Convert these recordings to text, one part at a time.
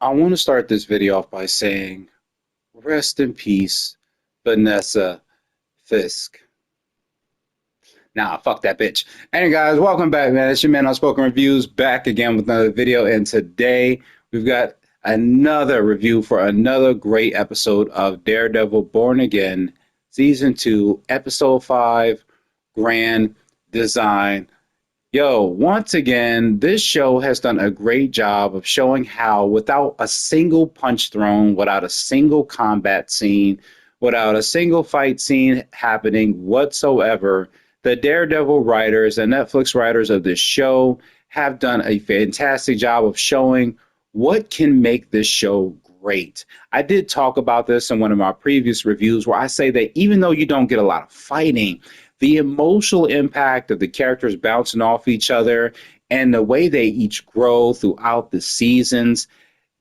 I want to start this video off by saying, rest in peace, Vanessa Fisk. Nah, fuck that bitch. Hey guys, welcome back, man. It's your man Unspoken Reviews back again with another video. And today we've got another review for another great episode of Daredevil Born Again, Season 2, Episode 5, Grand Design. Yo, once again, this show has done a great job of showing how, without a single punch thrown, without a single combat scene, without a single fight scene happening whatsoever, the Daredevil writers and Netflix writers of this show have done a fantastic job of showing what can make this show great. I did talk about this in one of my previous reviews where I say that even though you don't get a lot of fighting, the emotional impact of the characters bouncing off each other and the way they each grow throughout the seasons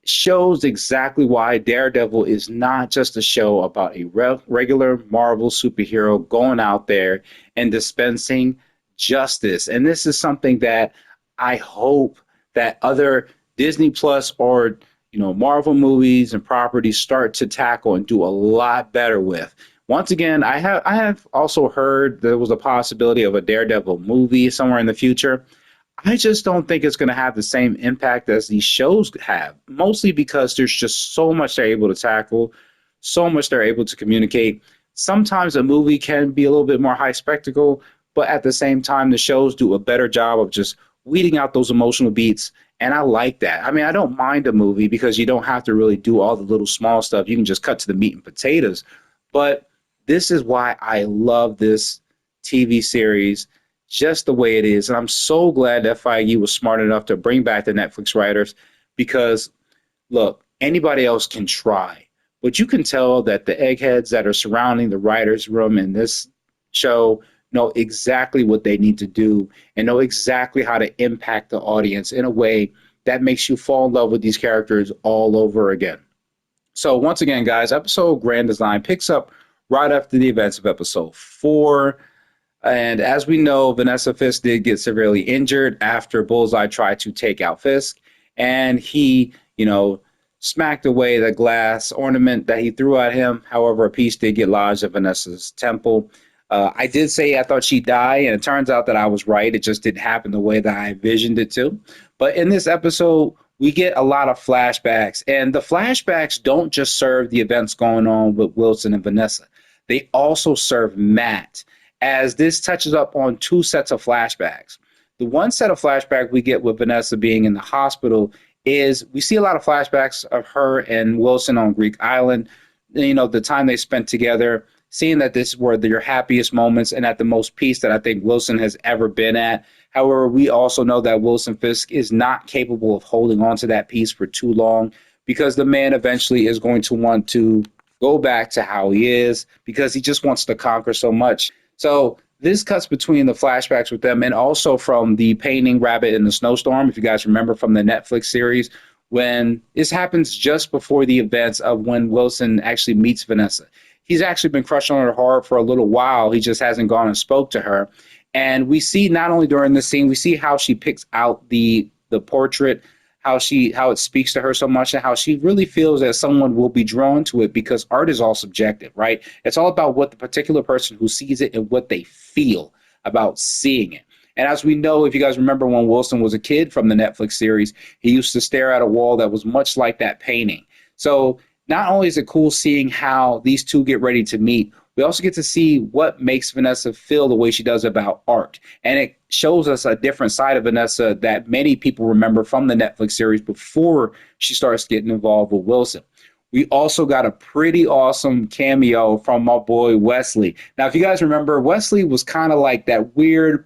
shows exactly why Daredevil is not just a show about a regular Marvel superhero going out there and dispensing justice. And this is something that I hope that other Disney Plus or Marvel movies and properties start to tackle and do a lot better with. Once again, I have also heard there was a possibility of a Daredevil movie somewhere in the future. I just don't think it's going to have the same impact as these shows have, mostly because there's just so much they're able to tackle, so much they're able to communicate. Sometimes a movie can be a little bit more high spectacle, but at the same time, the shows do a better job of just weeding out those emotional beats. And I like that. I mean, I don't mind a movie because you don't have to really do all the little small stuff. You can just cut to the meat and potatoes. But this is why I love this TV series just the way it is. And I'm so glad that Feige was smart enough to bring back the Netflix writers because, look, anybody else can try. But you can tell that the eggheads that are surrounding the writers' room in this show know exactly what they need to do and know exactly how to impact the audience in a way that makes you fall in love with these characters all over again. So once again, guys, episode Grand Design picks up right after the events of episode 4. And as we know, Vanessa Fisk did get severely injured after Bullseye tried to take out Fisk. And he, smacked away the glass ornament that he threw at him. However, a piece did get lodged at Vanessa's temple. I did say I thought she'd die, and it turns out that I was right. It just didn't happen the way that I envisioned it to. But in this episode, we get a lot of flashbacks. And the flashbacks don't just serve the events going on with Wilson and Vanessa. They also serve Matt, as this touches up on two sets of flashbacks. The one set of flashback we get with Vanessa being in the hospital is we see a lot of flashbacks of her and Wilson on Greek Island, the time they spent together, seeing that this were their happiest moments and at the most peace that I think Wilson has ever been at. However, we also know that Wilson Fisk is not capable of holding on to that peace for too long because the man eventually is going to want to go back to how he is because he just wants to conquer so much. So this cuts between the flashbacks with them and also from the painting rabbit in the snowstorm, if you guys remember from the Netflix series, when this happens just before the events of when Wilson actually meets Vanessa. He's actually been crushing on her hard for a little while. He just hasn't gone and spoke to her. And we see not only during this scene, we see how she picks out the portrait, how it speaks to her so much, and how she really feels that someone will be drawn to it because art is all subjective, right? It's all about what the particular person who sees it and what they feel about seeing it. And as we know, if you guys remember when Wilson was a kid from the Netflix series, he used to stare at a wall that was much like that painting. So not only is it cool seeing how these two get ready to meet, we also get to see what makes Vanessa feel the way she does about art. And it shows us a different side of Vanessa that many people remember from the Netflix series before she starts getting involved with Wilson. We also got a pretty awesome cameo from my boy Wesley. Now, if you guys remember, Wesley was kind of like that weird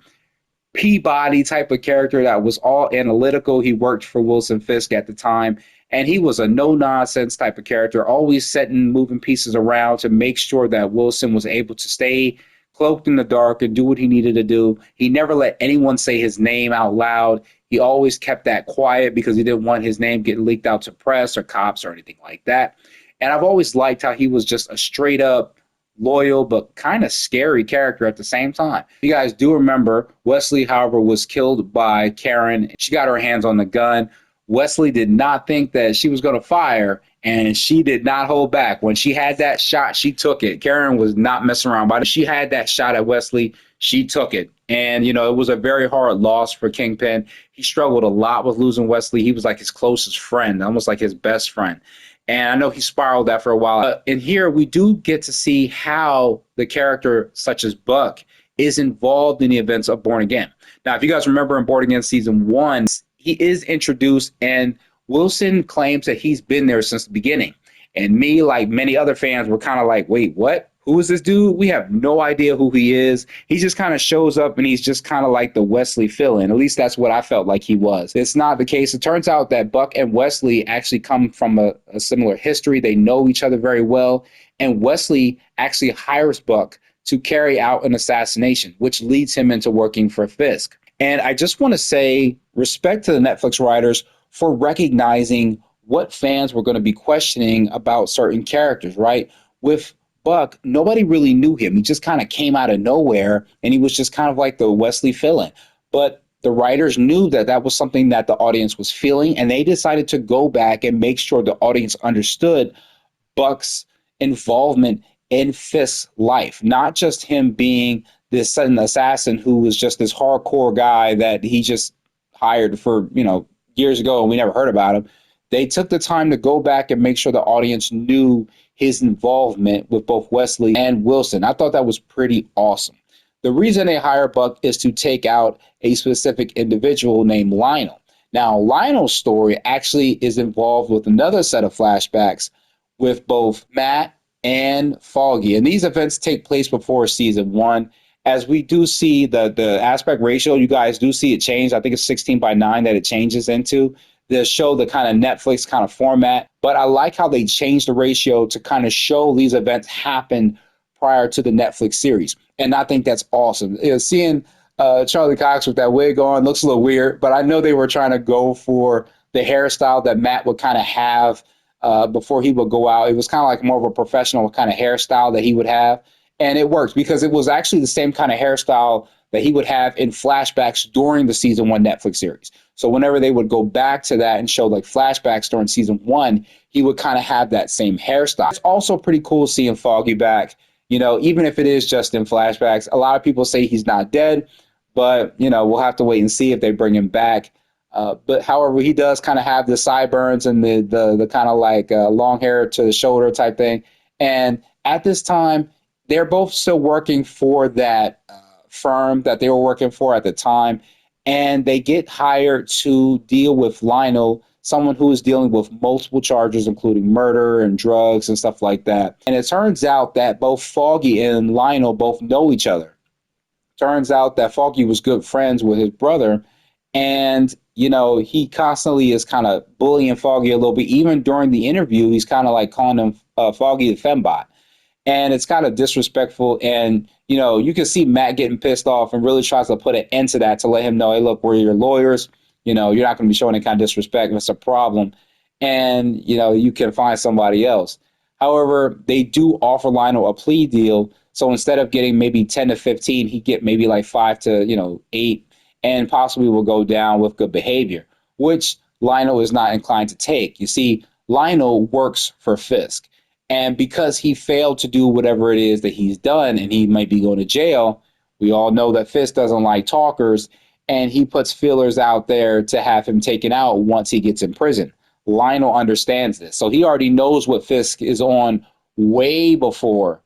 Peabody type of character that was all analytical. He worked for Wilson Fisk at the time. And he was a no-nonsense type of character, always setting moving pieces around to make sure that Wilson was able to stay cloaked in the dark and do what he needed to do. He never let anyone say his name out loud. He always kept that quiet because he didn't want his name getting leaked out to press or cops or anything like that. And I've always liked how he was just a straight-up, loyal, but kind of scary character at the same time. You guys do remember Wesley, however, was killed by Karen. She got her hands on the gun. Wesley did not think that she was going to fire, and she did not hold back. When she had that shot, she took it. Karen was not messing around. But she had that shot at Wesley, she took it. And, it was a very hard loss for Kingpin. He struggled a lot with losing Wesley. He was like his closest friend, almost like his best friend. And I know he spiraled that for a while. And here we do get to see how the character, such as Buck, is involved in the events of Born Again. Now, if you guys remember in Born Again season 1, he is introduced, and Wilson claims that he's been there since the beginning. And me, like many other fans, were kind of like, wait, what? Who is this dude? We have no idea who he is. He just kind of shows up, and he's just kind of like the Wesley fill-in. At least that's what I felt like he was. It's not the case. It turns out that Buck and Wesley actually come from a similar history. They know each other very well. And Wesley actually hires Buck to carry out an assassination, which leads him into working for Fisk. And I just want to say respect to the Netflix writers for recognizing what fans were going to be questioning about certain characters, right? With Buck, nobody really knew him. He just kind of came out of nowhere, and he was just kind of like the Wesley fill-in. But the writers knew that that was something that the audience was feeling, and they decided to go back and make sure the audience understood Buck's involvement in Fisk's life, not just him being this sudden assassin who was just this hardcore guy that he just hired for, years ago and we never heard about him. They took the time to go back and make sure the audience knew his involvement with both Wesley and Wilson. I thought that was pretty awesome. The reason they hire Buck is to take out a specific individual named Lionel. Now, Lionel's story actually is involved with another set of flashbacks with both Matt and Foggy. And these events take place before season 1. As we do see the aspect ratio, you guys do see it change. I think it's 16:9 that it changes into. The show the kind of Netflix kind of format. But I like how they changed the ratio to kind of show these events happen prior to the Netflix series. And I think that's awesome. Seeing Charlie Cox with that wig on looks a little weird, but I know they were trying to go for the hairstyle that Matt would kind of have before he would go out. It was kind of like more of a professional kind of hairstyle that he would have. And it works because it was actually the same kind of hairstyle that he would have in flashbacks during the season 1 Netflix series. So whenever they would go back to that and show like flashbacks during season 1, he would kind of have that same hairstyle. It's also pretty cool seeing Foggy back, even if it is just in flashbacks. A lot of people say he's not dead, but, we'll have to wait and see if they bring him back. But however, he does kind of have the sideburns and the kind of like long hair to the shoulder type thing. And at this time, they're both still working for that firm that they were working for at the time. And they get hired to deal with Lionel, someone who is dealing with multiple charges, including murder and drugs and stuff like that. And it turns out that both Foggy and Lionel both know each other. Turns out that Foggy was good friends with his brother. And, he constantly is kind of bullying Foggy a little bit. Even during the interview, he's kind of like calling him Foggy the Fembot. And it's kind of disrespectful. And, you can see Matt getting pissed off and really tries to put an end to that to let him know, hey, look, we're your lawyers. You're not going to be showing any kind of disrespect. It's a problem. And, you can find somebody else. However, they do offer Lionel a plea deal. So instead of getting maybe 10 to 15, he get maybe like 5 to, 8, and possibly will go down with good behavior, which Lionel is not inclined to take. You see, Lionel works for Fisk. And because he failed to do whatever it is that he's done and he might be going to jail, we all know that Fisk doesn't like talkers, and he puts feelers out there to have him taken out once he gets in prison. Lionel understands this. So he already knows what Fisk is on way before,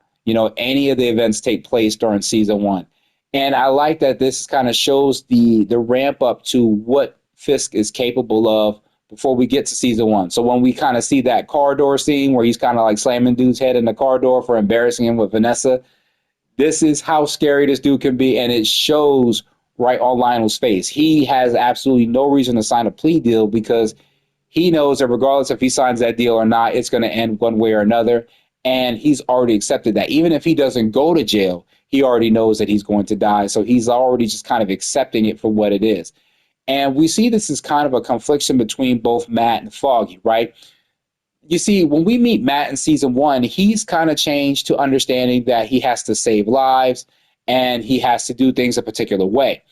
any of the events take place during season 1. And I like that this kind of shows the ramp up to what Fisk is capable of before we get to season 1. So when we kind of see that car door scene where he's kind of like slamming dude's head in the car door for embarrassing him with Vanessa, this is how scary this dude can be. And it shows right on Lionel's face. He has absolutely no reason to sign a plea deal because he knows that regardless if he signs that deal or not, it's going to end one way or another. And he's already accepted that. Even if he doesn't go to jail, he already knows that he's going to die. So he's already just kind of accepting it for what it is. And we see this as kind of a confliction between both Matt and Foggy, right? You see, when we meet Matt in season 1, he's kind of changed to understanding that he has to save lives and he has to do things a particular way.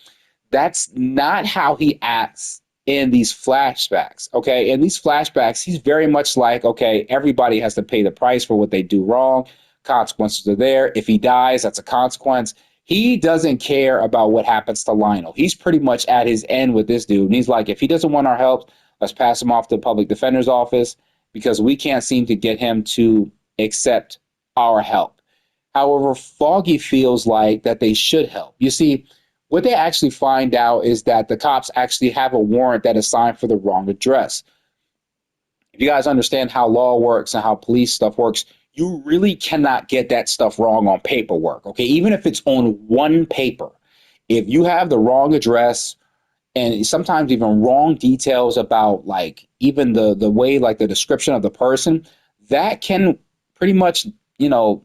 That's not how he acts in these flashbacks. Okay. In these flashbacks, he's very much like, okay, everybody has to pay the price for what they do wrong. Consequences are there. If he dies, that's a consequence. He doesn't care about what happens to Lionel. He's pretty much at his end with this dude. And he's like, if he doesn't want our help, let's pass him off to the public defender's office because we can't seem to get him to accept our help. However, Foggy feels like that they should help. You see, what they actually find out is that the cops actually have a warrant that is signed for the wrong address. If you guys understand how law works and how police stuff works, you really cannot get that stuff wrong on paperwork. Okay, even if it's on one paper, if you have the wrong address and sometimes even wrong details about like even the way like the description of the person, that can pretty much, you know,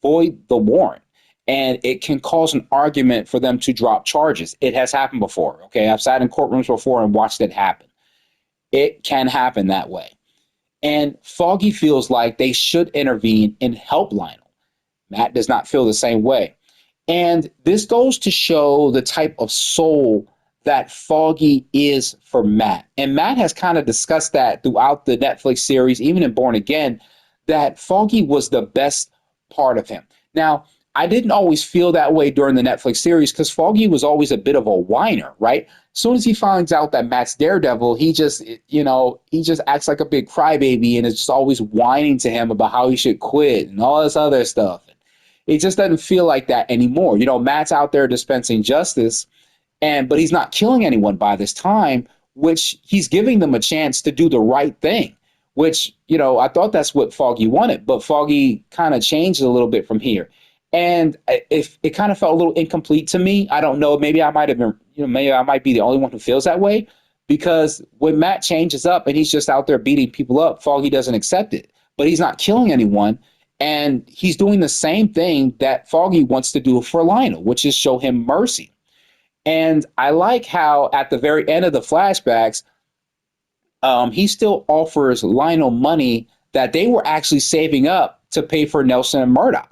void the warrant. And it can cause an argument for them to drop charges. It has happened before. Okay, I've sat in courtrooms before and watched it happen. It can happen that way. And Foggy feels like they should intervene and help Lionel. Matt does not feel the same way. And this goes to show the type of soul that Foggy is for Matt. And Matt has kind of discussed that throughout the Netflix series, even in Born Again, that Foggy was the best part of him. Now, I didn't always feel that way during the Netflix series because Foggy was always a bit of a whiner, right? As soon as he finds out that Matt's Daredevil, he just, you know, he just acts like a big crybaby and is just always whining to him about how he should quit and all this other stuff. It just doesn't feel like that anymore. You know, Matt's out there dispensing justice, but he's not killing anyone by this time, which he's giving them a chance to do the right thing, which, you know, I thought that's what Foggy wanted, but Foggy kind of changed a little bit from here. And if it kind of felt a little incomplete to me, I don't know. Maybe I might have been, you know, maybe I might be the only one who feels that way because when Matt changes up and he's just out there beating people up, Foggy doesn't accept it, but he's not killing anyone. And he's doing the same thing that Foggy wants to do for Lionel, which is show him mercy. And I like how at the very end of the flashbacks, he still offers Lionel money that they were actually saving up to pay for Nelson and Murdoch.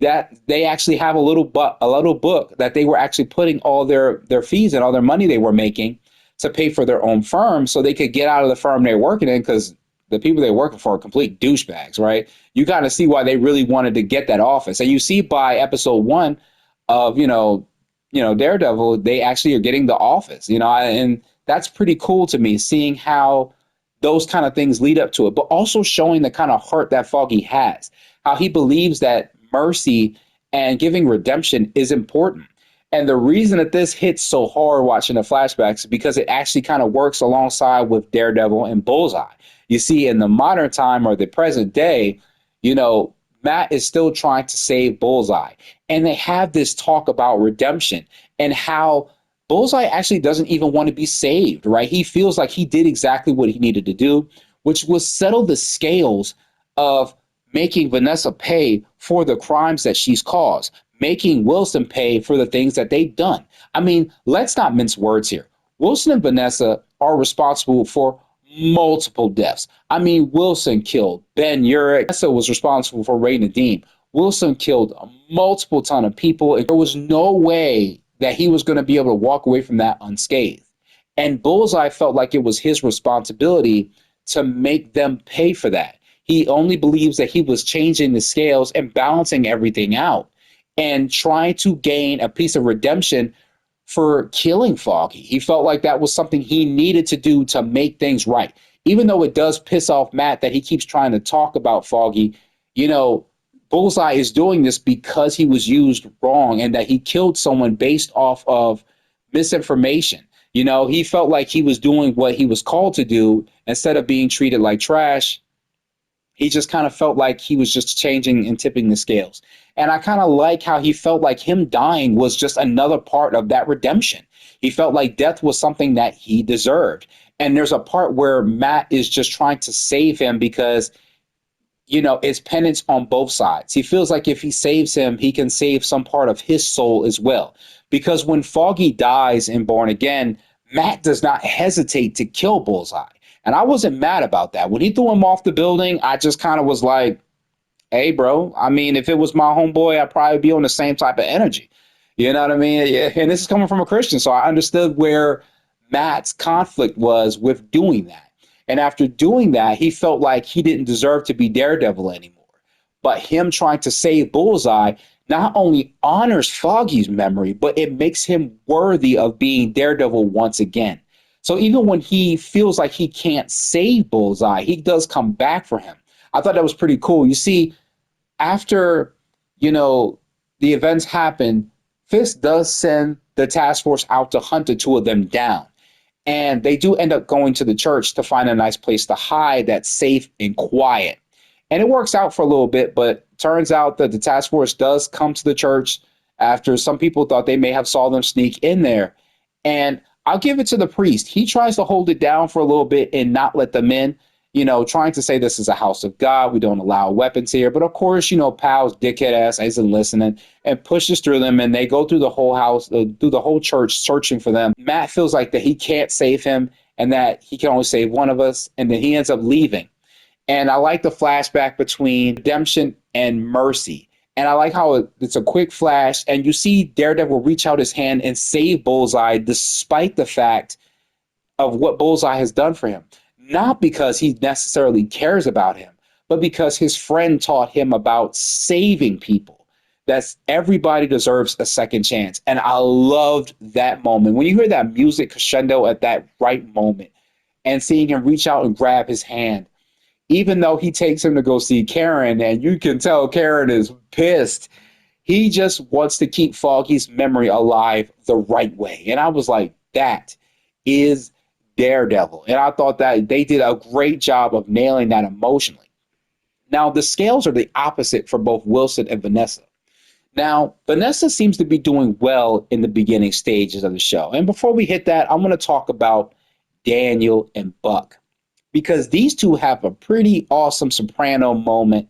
That they actually have a little book that they were actually putting all their fees and all their money they were making to pay for their own firm so they could get out of the firm they're working in because the people they're working for are complete douchebags, right? You got to see why they really wanted to get that office. And you see by episode 1 of, you know, Daredevil, they actually are getting the office, you know, and that's pretty cool to me, seeing how those kind of things lead up to it, but also showing the kind of heart that Foggy has, how he believes that mercy and giving redemption is important. And the reason that this hits so hard watching the flashbacks is because it actually kind of works alongside with Daredevil and Bullseye. You see, in the modern time or the present day, you know, Matt is still trying to save Bullseye. And they have this talk about redemption and how Bullseye actually doesn't even want to be saved, right? He feels like he did exactly what he needed to do, which was settle the scales of making Vanessa pay for the crimes that she's caused, making Wilson pay for the things that they've done. I mean, let's not mince words here. Wilson and Vanessa are responsible for multiple deaths. I mean, Wilson killed Ben Urich. Vanessa was responsible for Ray Nadeem. Wilson killed a multiple ton of people. And there was no way that he was going to be able to walk away from that unscathed. And Bullseye felt like it was his responsibility to make them pay for that. He only believes that he was changing the scales and balancing everything out and trying to gain a piece of redemption for killing Foggy. He felt like that was something he needed to do to make things right. Even though it does piss off Matt that he keeps trying to talk about Foggy, you know, Bullseye is doing this because he was used wrong and that he killed someone based off of misinformation. You know, he felt like he was doing what he was called to do instead of being treated like trash. He just kind of felt like he was just changing and tipping the scales. And I kind of like how he felt like him dying was just another part of that redemption. He felt like death was something that he deserved. And there's a part where Matt is just trying to save him because, you know, it's penance on both sides. He feels like if he saves him, he can save some part of his soul as well. Because when Foggy dies in Born Again, Matt does not hesitate to kill Bullseye. And I wasn't mad about that. When he threw him off the building, I just kind of was like, hey, bro, I mean, if it was my homeboy, I'd probably be on the same type of energy. You know what I mean? And this is coming from a Christian, so I understood where Matt's conflict was with doing that. And after doing that, he felt like he didn't deserve to be Daredevil anymore. But him trying to save Bullseye not only honors Foggy's memory, but it makes him worthy of being Daredevil once again. So even when he feels like he can't save Bullseye, he does come back for him. I thought that was pretty cool. You see, after, you know, the events happen, Fisk does send the task force out to hunt the two of them down. And they do end up going to the church to find a nice place to hide that's safe and quiet. And it works out for a little bit, but turns out that the task force does come to the church after some people thought they may have saw them sneak in there. And I'll give it to the priest. He tries to hold it down for a little bit and not let them in, trying to say this is a house of God. We don't allow weapons here. But of course, Pal's dickhead ass isn't listening and pushes through them, and they go through the whole house, through the whole church searching for them. Matt feels like that he can't save him and that he can only save one of us, and then he ends up leaving. And I like the flashback between redemption and mercy. And I like how it's a quick flash, and you see Daredevil reach out his hand and save Bullseye despite the fact of what Bullseye has done for him. Not because he necessarily cares about him, but because his friend taught him about saving people. That's everybody deserves a second chance. And I loved that moment. When you hear that music crescendo at that right moment and seeing him reach out and grab his hand, even though he takes him to go see Karen, and you can tell Karen is pissed, he just wants to keep Foggy's memory alive the right way. And I was like, that is Daredevil. And I thought that they did a great job of nailing that emotionally. Now, the scales are the opposite for both Wilson and Vanessa. Now, Vanessa seems to be doing well in the beginning stages of the show. And before we hit that, I want to talk about Daniel and Buck, because these two have a pretty awesome soprano moment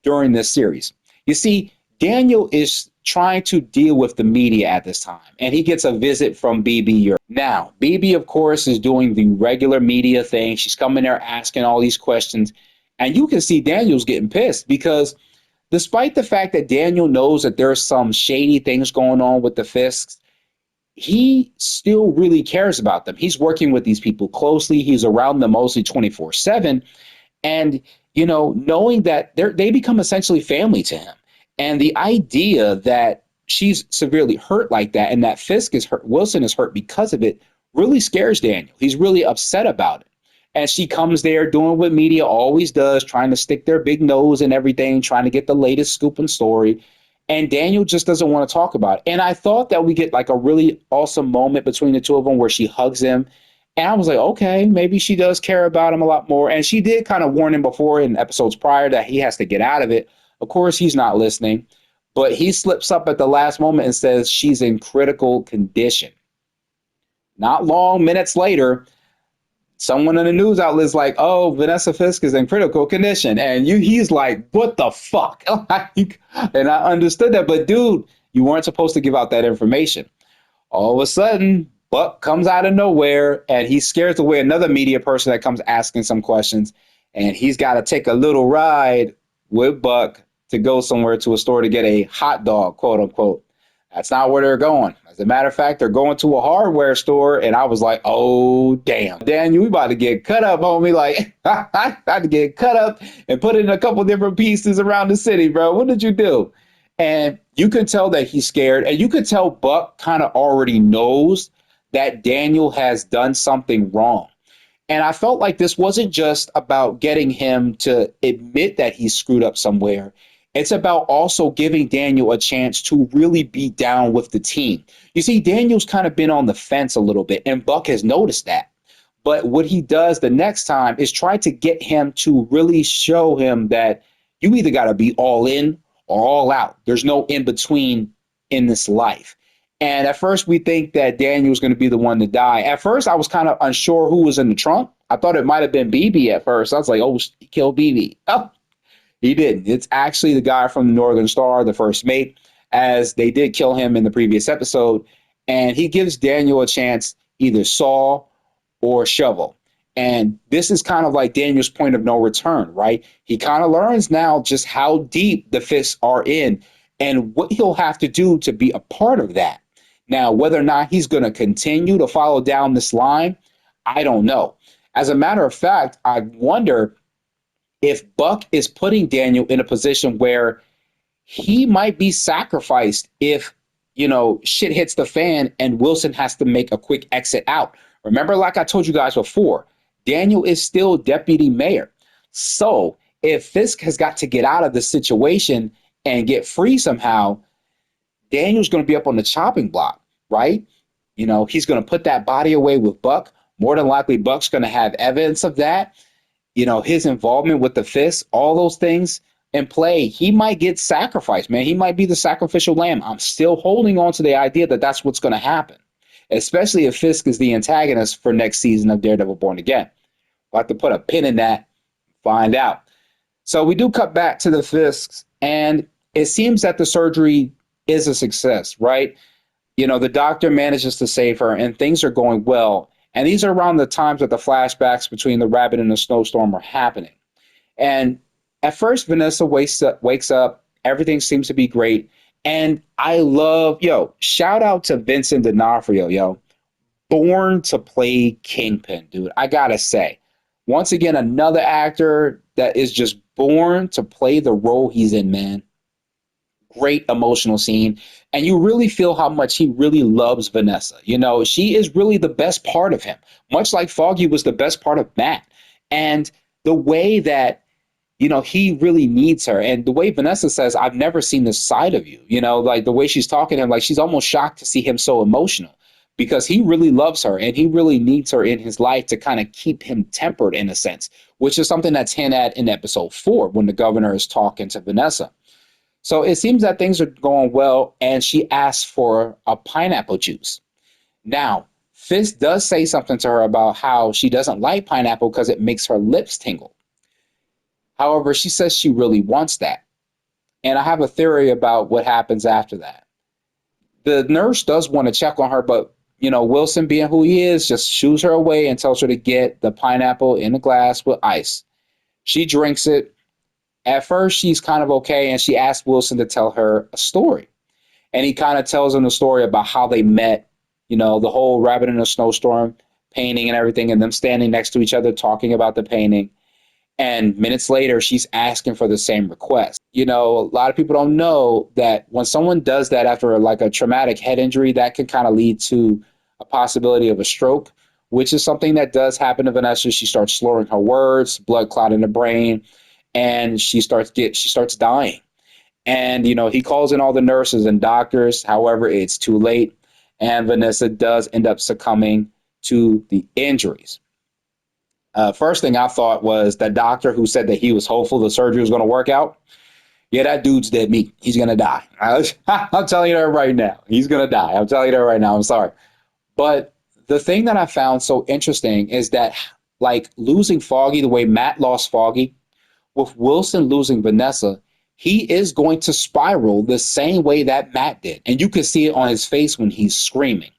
during this series. You see, Daniel is trying to deal with the media at this time, and he gets a visit from BB Europe. Now, BB, of course, is doing the regular media thing. She's coming there asking all these questions, and you can see Daniel's getting pissed because despite the fact that Daniel knows that there's some shady things going on with the Fisks, he still really cares about them. He's working with these people closely. He's around them mostly 24/7. And, knowing that they become essentially family to him. And the idea that she's severely hurt like that and that Fisk is hurt, Wilson is hurt because of it, really scares Daniel. He's really upset about it. And she comes there doing what media always does, trying to stick their big nose in everything, trying to get the latest scoop and story. And Daniel just doesn't want to talk about it. And I thought that we get like a really awesome moment between the two of them where she hugs him. And I was like, okay, maybe she does care about him a lot more. And she did kind of warn him before in episodes prior that he has to get out of it. Of course, he's not listening. But he slips up at the last moment and says she's in critical condition. Not long, minutes later, someone in the news outlet is like, oh, Vanessa Fisk is in critical condition. And he's like, what the fuck? And I understood that. But dude, you weren't supposed to give out that information. All of a sudden, Buck comes out of nowhere and he scares away another media person that comes asking some questions. And he's got to take a little ride with Buck to go somewhere to a store to get a hot dog, quote unquote. That's not where they're going. As a matter of fact, they're going to a hardware store, and I was like, oh, damn. Daniel, we about to get cut up, homie. Like, I had to get cut up and put it in a couple different pieces around the city, bro. What did you do? And you could tell that he's scared, and you could tell Buck kind of already knows that Daniel has done something wrong. And I felt like this wasn't just about getting him to admit that he screwed up somewhere. It's about also giving Daniel a chance to really be down with the team. You see, Daniel's kind of been on the fence a little bit, and Buck has noticed that. But what he does the next time is try to get him to really show him that you either got to be all in or all out. There's no in between in this life. And at first, we think that Daniel's going to be the one to die. At first, I was kind of unsure who was in the trunk. I thought it might have been BB at first. I was like, oh, he killed BB. Oh. He didn't. It's actually the guy from the Northern Star, the first mate, as they did kill him in the previous episode. And he gives Daniel a chance, either saw or shovel. And this is kind of like Daniel's point of no return, right? He kind of learns now just how deep the Fists are in and what he'll have to do to be a part of that. Now, whether or not he's going to continue to follow down this line, I don't know. As a matter of fact, I wonder if Buck is putting Daniel in a position where he might be sacrificed if, shit hits the fan and Wilson has to make a quick exit out. Remember, like I told you guys before, Daniel is still deputy mayor. So if Fisk has got to get out of the situation and get free somehow, Daniel's going to be up on the chopping block, right? He's going to put that body away with Buck. More than likely, Buck's going to have evidence of that. His involvement with the Fist, all those things in play, he might get sacrificed, man. He might be the sacrificial lamb. I'm still holding on to the idea that that's what's going to happen, especially if Fisk is the antagonist for next season of Daredevil Born Again. We'll have to put a pin in that, find out. So we do cut back to the Fisks, and it seems that the surgery is a success, right? The doctor manages to save her, and things are going well. And these are around the times that the flashbacks between the rabbit and the snowstorm are happening. And at first, Vanessa wakes up. Everything seems to be great. And I love, shout out to Vincent D'Onofrio, born to play Kingpin, dude. I gotta say, once again, another actor that is just born to play the role he's in, man. Great emotional scene. And you really feel how much he really loves Vanessa. She is really the best part of him, much like Foggy was the best part of Matt. And the way that, he really needs her. And the way Vanessa says, I've never seen this side of you, like the way she's talking to him, like she's almost shocked to see him so emotional because he really loves her and he really needs her in his life to kind of keep him tempered in a sense, which is something that's hinted at in episode 4 when the governor is talking to Vanessa. So it seems that things are going well, and she asks for a pineapple juice. Now, Fisk does say something to her about how she doesn't like pineapple because it makes her lips tingle. However, she says she really wants that. And I have a theory about what happens after that. The nurse does want to check on her, but, Wilson, being who he is, just shoos her away and tells her to get the pineapple in a glass with ice. She drinks it. At first, she's kind of okay, and she asks Wilson to tell her a story. And he kind of tells him the story about how they met, the whole rabbit in a snowstorm painting and everything, and them standing next to each other talking about the painting. And minutes later, she's asking for the same request. A lot of people don't know that when someone does that after like a traumatic head injury, that can kind of lead to a possibility of a stroke, which is something that does happen to Vanessa. She starts slurring her words, blood clot in the brain, and she starts dying. And he calls in all the nurses and doctors. However, it's too late, and Vanessa does end up succumbing to the injuries. First thing I thought was the doctor who said that he was hopeful the surgery was going to work out. Yeah, that dude's dead meat. He's going to die. I'm telling you that right now. He's going to die. I'm telling you that right now. I'm sorry. But the thing that I found so interesting is that, like, losing Foggy the way Matt lost Foggy, with Wilson losing Vanessa, he is going to spiral the same way that Matt did. And you can see it on his face when he's screaming.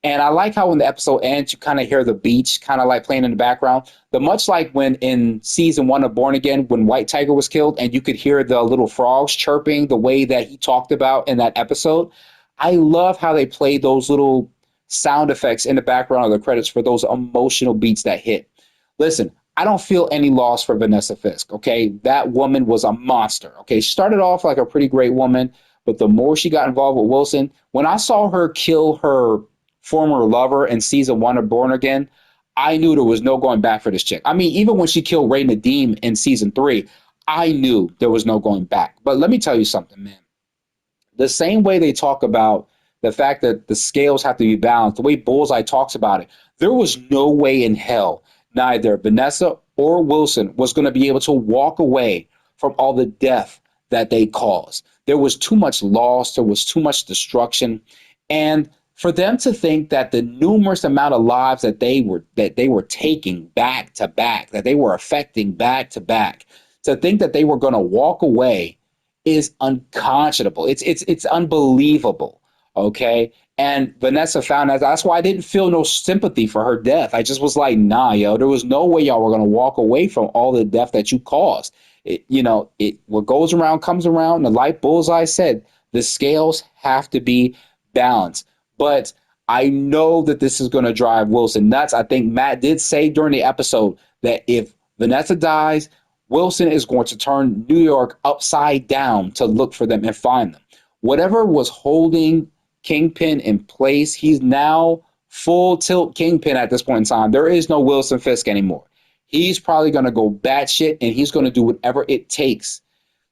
And I like how when the episode ends, you kind of hear the beach kind of like playing in the background. But much like when in season 1 of Born Again, when White Tiger was killed and you could hear the little frogs chirping the way that he talked about in that episode, I love how they play those little sound effects in the background of the credits for those emotional beats that hit. Listen, I don't feel any loss for Vanessa Fisk, okay? That woman was a monster, okay? She started off like a pretty great woman, but the more she got involved with Wilson, when I saw her kill her former lover in season 1 of Born Again, I knew there was no going back for this chick. I mean, even when she killed Ray Nadeem in season 3, I knew there was no going back. But let me tell you something, man. The same way they talk about the fact that the scales have to be balanced, the way Bullseye talks about it, there was no way in hell neither Vanessa or Wilson was going to be able to walk away from all the death that they caused. There was too much loss. There was too much destruction. And for them to think that the numerous amount of lives that they were taking back to back, that they were affecting back to back, to think that they were going to walk away is unconscionable. It's unbelievable. Okay. And Vanessa found that. That's why I didn't feel no sympathy for her death. I just was like, nah, yo, there was no way y'all were going to walk away from all the death that you caused. What goes around comes around. And like Bullseye said, the scales have to be balanced. But I know that this is going to drive Wilson nuts. I think Matt did say during the episode that if Vanessa dies, Wilson is going to turn New York upside down to look for them and find them. Whatever was holding Kingpin in place, he's now full tilt Kingpin at this point in time. There is no Wilson Fisk anymore. He's probably going to go batshit and he's going to do whatever it takes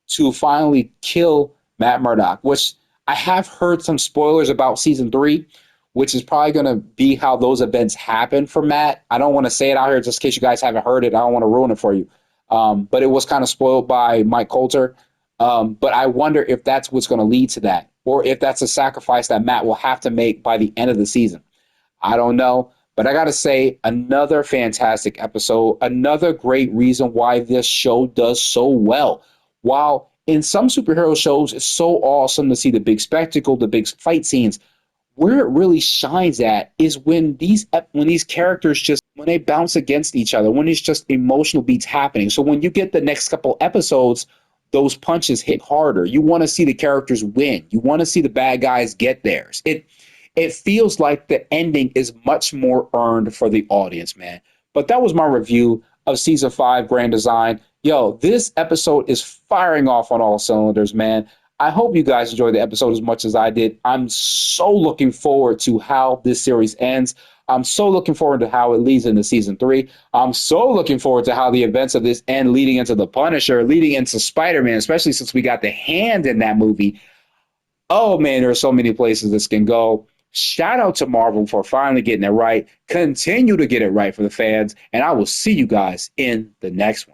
to finally kill Matt Murdock, which I have heard some spoilers about season 3, which is probably going to be how those events happen for Matt. I don't want to say it out here just in case you guys haven't heard it. I don't want to ruin it for you. But it was kind of spoiled by Mike Coulter. But I wonder if that's what's going to lead to that, or if that's a sacrifice that Matt will have to make by the end of the season. I don't know. But I got to say, another fantastic episode, another great reason why this show does so well. While in some superhero shows, it's so awesome to see the big spectacle, the big fight scenes, where it really shines at is when these characters just when they bounce against each other, when it's just emotional beats happening. So when you get the next couple episodes, those punches hit harder. You want to see the characters win. You want to see the bad guys get theirs. It feels like the ending is much more earned for the audience, man. But that was my review of season 5 Grand Design. Yo, this episode is firing off on all cylinders, man. I hope you guys enjoyed the episode as much as I did. I'm so looking forward to how this series ends. I'm so looking forward to how it leads into season 3. I'm so looking forward to how the events of this end leading into The Punisher, leading into Spider-Man, especially since we got the hand in that movie. Oh, man, there are so many places this can go. Shout out to Marvel for finally getting it right. Continue to get it right for the fans, and I will see you guys in the next one.